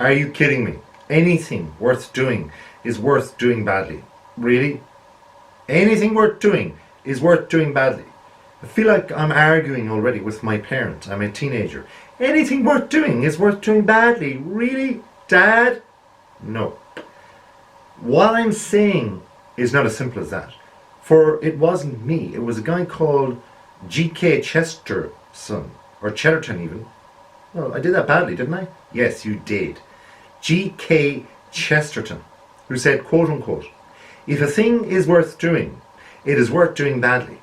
Are you kidding me? Anything worth doing is worth doing badly. Really? Anything worth doing is worth doing badly. I feel like I'm arguing already with my parent. I'm a teenager. Anything worth doing is worth doing badly. Really? Dad? No. What I'm saying is not as simple as that. For it wasn't me. It was a guy called G.K. Chesterton, or Chetterton even. Well, I did that badly, didn't I? Yes, you did. G.K. Chesterton, who said, quote unquote, if a thing is worth doing, it is worth doing badly.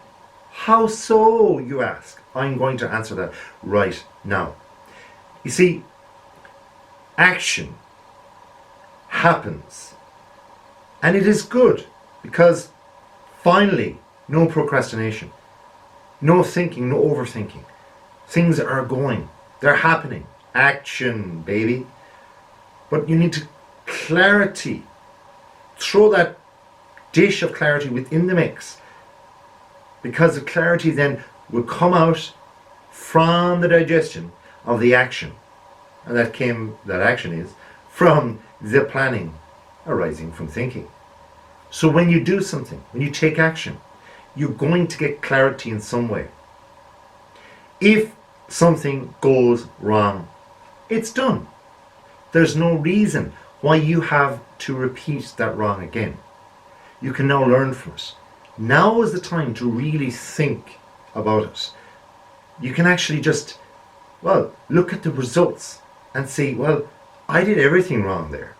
How so, you ask? I'm going to answer that right now. You see, action happens, and it is good because finally, no procrastination, no thinking, no overthinking. Things are going, they're happening. Action, baby. But you need to clarity. Throw that dish of clarity within the mix, because the clarity then will come out from the digestion of the action, and that action is from the planning arising from thinking. So when you do something, when you take action, you're going to get clarity in some way. If something goes wrong, it's done. There's no reason why you have to repeat that wrong again. You can now learn from it. Now is the time to really think about it. You can actually just, look at the results and say, I did everything wrong there,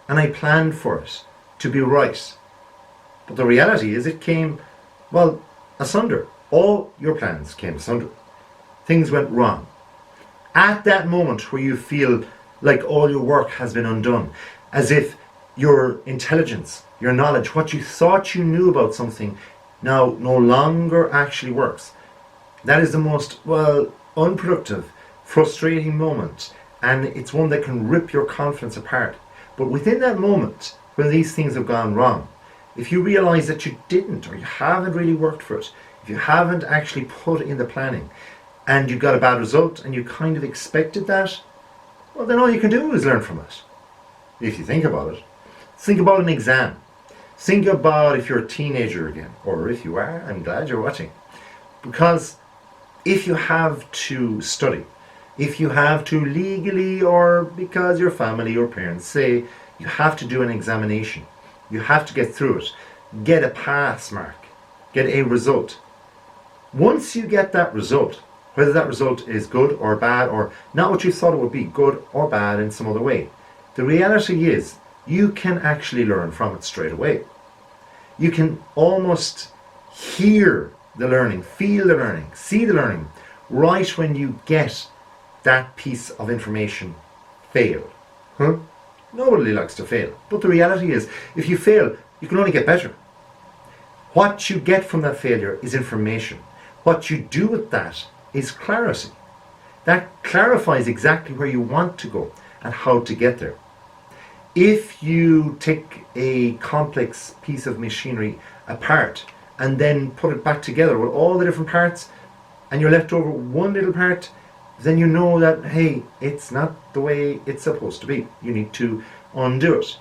and I planned for it to be right. But the reality is it came, asunder. All your plans came asunder. Things went wrong. At that moment where you feel like all your work has been undone, as if your intelligence, your knowledge, what you thought you knew about something now no longer actually works. That is the most, unproductive, frustrating moment, and it's one that can rip your confidence apart. But within that moment, when these things have gone wrong, if you realize that you didn't, or you haven't really worked for it, if you haven't actually put in the planning, and you got a bad result, and you kind of expected that, then all you can do is learn from it. If you think about it. Think about an exam. Think about if you're a teenager again, or if you are, I'm glad you're watching. Because if you have to study, if you have to legally, or because your family or parents say you have to do an examination, you have to get through it, get a pass mark, get a result. Once you get that result, whether that result is good or bad, or not what you thought it would be, good or bad in some other way, the reality is you can actually learn from it straight away. You can almost hear the learning, feel the learning, see the learning, right when you get that piece of information failed. Nobody likes to fail. But the reality is, if you fail, you can only get better. What you get from that failure is information. What you do with that is clarity. That clarifies exactly where you want to go and how to get there. If you take a complex piece of machinery apart and then put it back together with all the different parts, and you're left over one little part, then you know that, hey, it's not the way it's supposed to be. You need to undo it.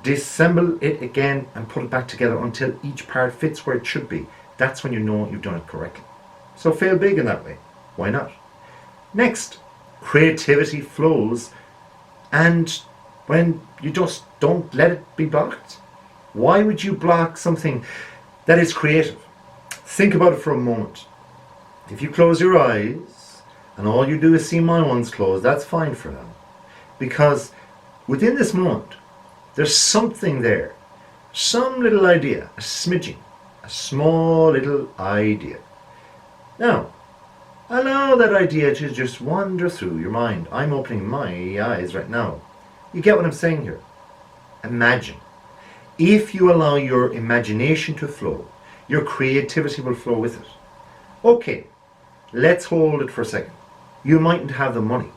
Disassemble it again and put it back together until each part fits where it should be. That's when you know you've done it correctly. So fail big in that way. Why not? Next, creativity flows, and when you just don't let it be blocked. Why would you block something that is creative? Think about it for a moment. If you close your eyes and all you do is see my ones closed, that's fine for now. Because within this moment, there's something there. Some little idea, a smidgen, a small little idea. Now, allow that idea to just wander through your mind. I'm opening my eyes right now. You get what I'm saying here? Imagine. If you allow your imagination to flow, your creativity will flow with it. Okay, let's hold it for a second. You mightn't have the money.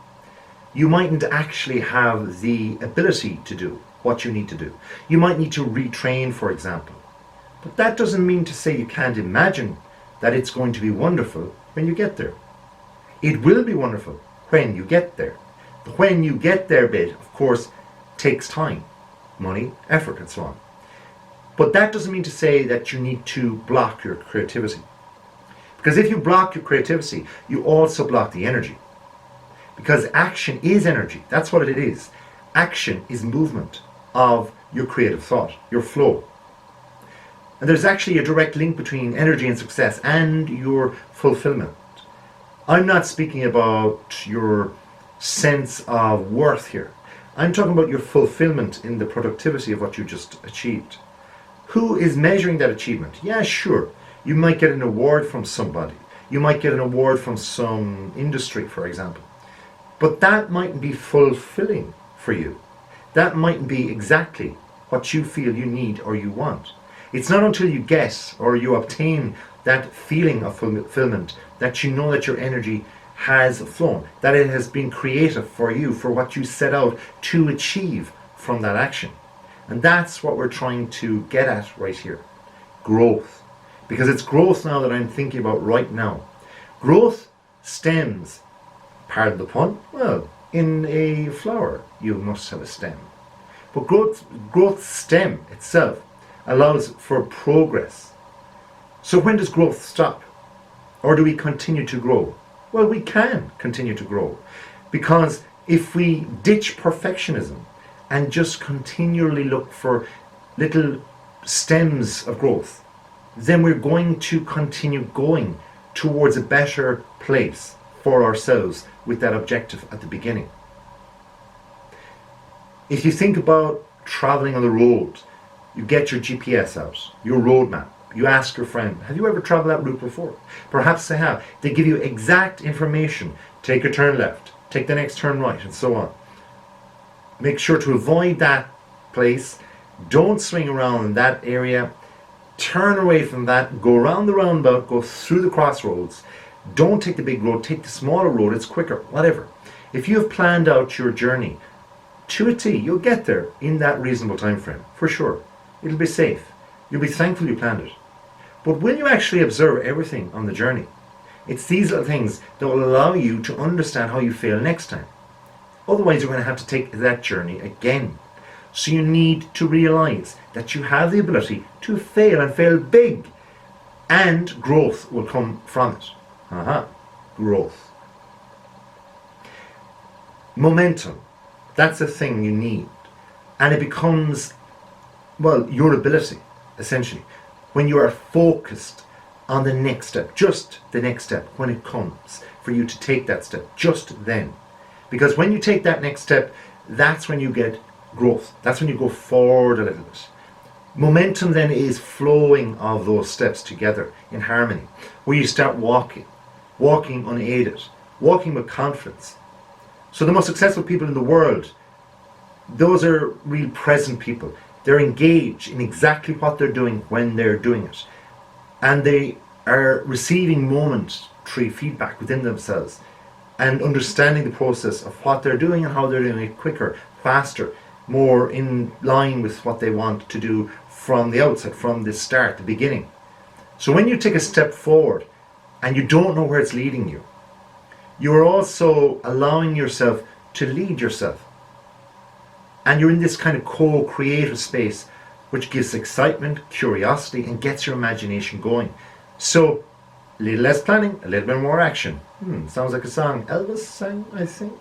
You mightn't actually have the ability to do what you need to do. You might need to retrain, for example. But that doesn't mean to say you can't imagine that it's going to be wonderful when you get there. It will be wonderful when you get there. when you get there bit, of course, takes time, money, effort, and so on. But that doesn't mean to say that you need to block your creativity. Because if you block your creativity, you also block the energy. Because action is energy. That's what it is. Action is movement of your creative thought, your flow. And there's actually a direct link between energy and success and your fulfillment. I'm not speaking about your sense of worth here. I'm talking about your fulfillment in the productivity of what you just achieved. Who is measuring that achievement? Yeah, sure. You might get an award from somebody. You might get an award from some industry, for example. But that mightn't be fulfilling for you. That mightn't be exactly what you feel you need or you want. It's not until you get or you obtain that feeling of fulfillment that you know that your energy has flown, that it has been creative for you, for what you set out to achieve from that action. And that's what we're trying to get at right here. Growth. Because it's growth now that I'm thinking about right now. Growth stems, pardon the pun, well, in a flower you must have a stem. But growth stem itself allows for progress. So when does growth stop? Or do we continue to grow? Well, we can continue to grow. Because if we ditch perfectionism and just continually look for little stems of growth, then we're going to continue going towards a better place for ourselves with that objective at the beginning. If you think about traveling on the road, you get your GPS out, your roadmap. You ask your friend, have you ever traveled that route before? Perhaps they have. They give you exact information. Take a turn left, take the next turn right, and so on. Make sure to avoid that place. Don't swing around in that area. Turn away from that. Go around the roundabout. Go through the crossroads. Don't take the big road. Take the smaller road. It's quicker. Whatever. If you have planned out your journey to a T, you'll get there in that reasonable time frame. For sure. It'll be safe. You'll be thankful you planned it. But when you actually observe everything on the journey, it's these little things that will allow you to understand how you fail next time. Otherwise, you're going to have to take that journey again. So you need to realize that you have the ability to fail and fail big, and growth will come from it. Growth. Momentum. That's a thing you need. And it becomes, well, your ability, essentially. When you are focused on the next step, just the next step, when it comes for you to take that step, just then. Because when you take that next step, that's when you get growth. That's when you go forward a little bit. Momentum then is flowing of those steps together in harmony, where you start walking unaided, walking with confidence. So the most successful people in the world, those are real present people. They're engaged in exactly what they're doing when they're doing it. And they are receiving momentary feedback within themselves and understanding the process of what they're doing and how they're doing it quicker, faster, more in line with what they want to do from the outset, from the start, the beginning. So when you take a step forward and you don't know where it's leading you, you're also allowing yourself to lead yourself. And you're in this kind of co-creative space which gives excitement, curiosity, and gets your imagination going. So, a little less planning, a little bit more action. Sounds like a song Elvis sang, I think.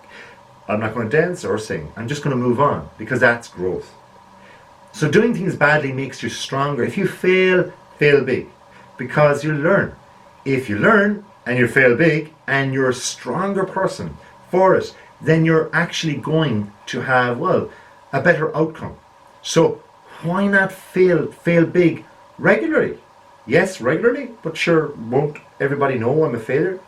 I'm not going to dance or sing. I'm just going to move on, because that's growth. So doing things badly makes you stronger. If you fail, fail big, because you learn. If you learn and you fail big and you're a stronger person for it, then you're actually going to have, well, a better outcome. So why not fail big regularly? Yes, regularly, but sure, won't everybody know I'm a failure?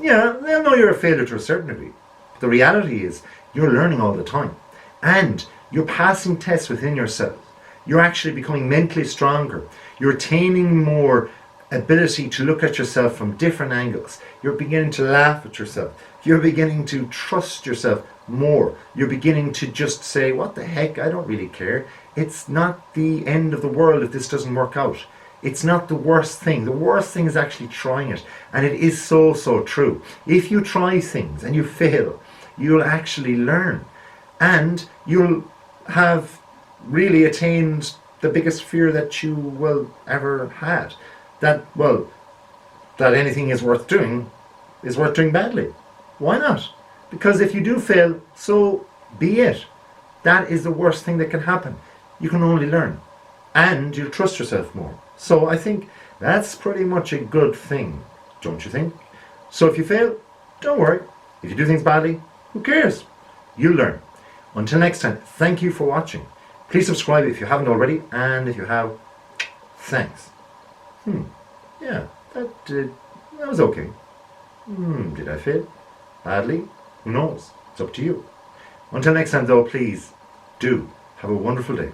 Yeah, they'll know you're a failure to a certain degree. But the reality is you're learning all the time, and you're passing tests within yourself. You're actually becoming mentally stronger. You're attaining more ability to look at yourself from different angles. You're beginning to laugh at yourself. You're beginning to trust yourself more. You're beginning to just say, what the heck, I don't really care. It's not the end of the world if this doesn't work out. It's not the worst thing. The worst thing is actually trying it. And it is so true. If you try things and you fail, you'll actually learn. And you'll have really attained the biggest fear that you will ever had. That, well, that anything is worth doing badly. Why not? Because if you do fail, so be it. That is the worst thing that can happen. You can only learn. And you'll trust yourself more. So I think that's pretty much a good thing, don't you think? So if you fail, don't worry. If you do things badly, who cares? You'll learn. Until next time, thank you for watching. Please subscribe if you haven't already, and if you have, thanks. Yeah, that was okay. Did I fail? Badly? Who knows? It's up to you. Until next time though, please do have a wonderful day.